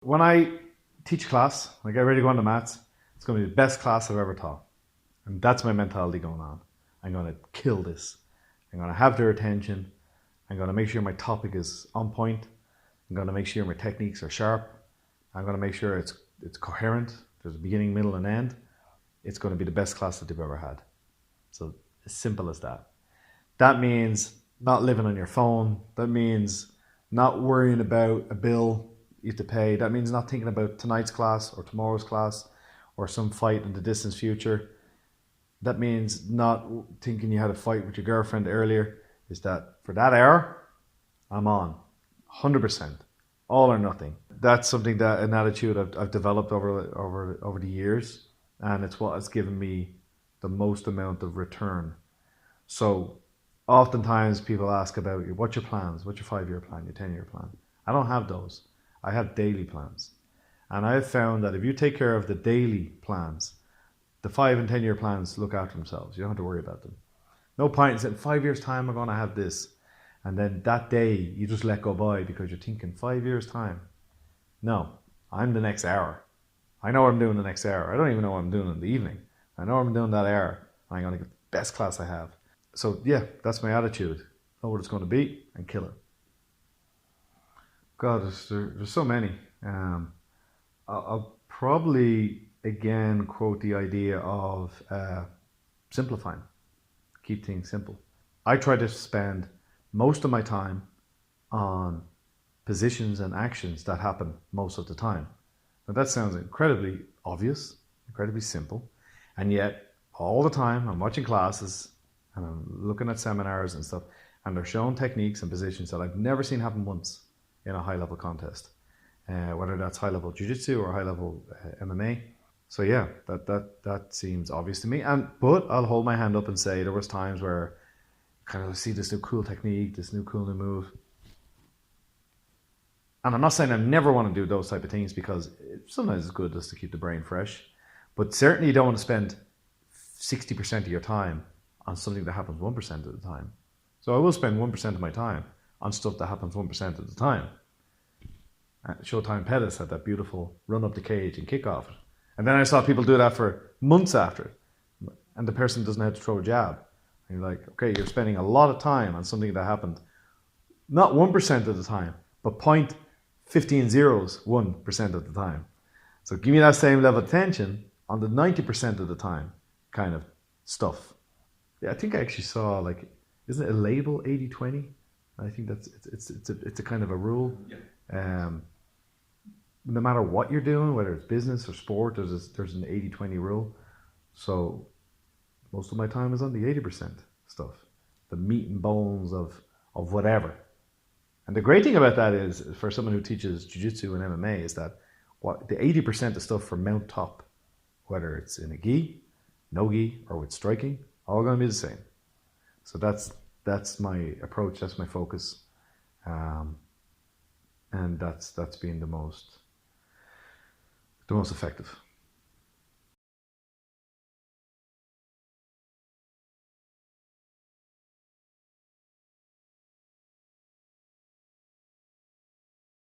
When I teach a class, I get ready to go on the mats, it's going to be the best class I've ever taught. And that's my mentality going on. I'm going to kill this. I'm going to have their attention. I'm going to make sure my topic is on point. I'm going to make sure my techniques are sharp. I'm going to make sure it's coherent. There's a beginning, middle, and end. It's going to be the best class that they've ever had. So as simple as that. That means not living on your phone. That means not worrying about a bill you have to pay. That means not thinking about tonight's class or tomorrow's class or some fight in the distant future. That means not thinking you had a fight with your girlfriend earlier. Is that for that hour, I'm on 100%, all or nothing. That's something that an attitude I've developed over the years, and it's what has given me the most amount of return. So oftentimes people ask about what's your plans, what's your 5-year plan, your 10-year plan. I don't have those. I have daily plans. And I've found that if you take care of the daily plans, the 5 and 10-year plans look after themselves. You don't have to worry about them. No point in saying 5 years time I'm going to have this. And then that day you just let go by because you're thinking 5 years time. No, I'm the next hour. I know what I'm doing the next hour. I don't even know what I'm doing in the evening. I know what I'm doing that hour. I'm going to get the best class I have. So yeah, that's my attitude. Know what it's going to be and kill it. God, there's so many. I'll probably again quote the idea of simplifying. Keep things simple. I try to spend most of my time on positions and actions that happen most of the time. Now that sounds incredibly obvious, incredibly simple, and yet all the time I'm watching classes and I'm looking at seminars and stuff, and they're showing techniques and positions that I've never seen happen once in a high-level contest, whether that's high-level jiu-jitsu or high-level MMA. So yeah, that seems obvious to me. But I'll hold my hand up and say there was times where I kind of see this new cool technique, this new cool new move. And I'm not saying I never want to do those type of things, because sometimes it's good just to keep the brain fresh. But certainly you don't want to spend 60% of your time on something that happens 1% of the time. So I will spend 1% of my time on stuff that happens 1% of the time. Showtime Pettis had that beautiful run up the cage and kick off it. And then I saw people do that for months after it. And the person doesn't know how to throw a jab. And you're like, okay, you're spending a lot of time on something that happened not 1% of the time, but 0.1501% of the time. So give me that same level of attention on the 90% of the time kind of stuff. Yeah, I think I actually saw, like, isn't it a label 80-20? I think it's a kind of a rule. Yeah. No matter what you're doing, whether it's business or sport, there's an 80-20 rule. So most of my time is on the 80% stuff, the meat and bones of whatever. And the great thing about that is, for someone who teaches jiu-jitsu and MMA, is that what the 80% of stuff from mount top, whether it's in a gi, no gi, or with striking, all going to be the same. So that's my approach. That's my focus, and that's been the most effective.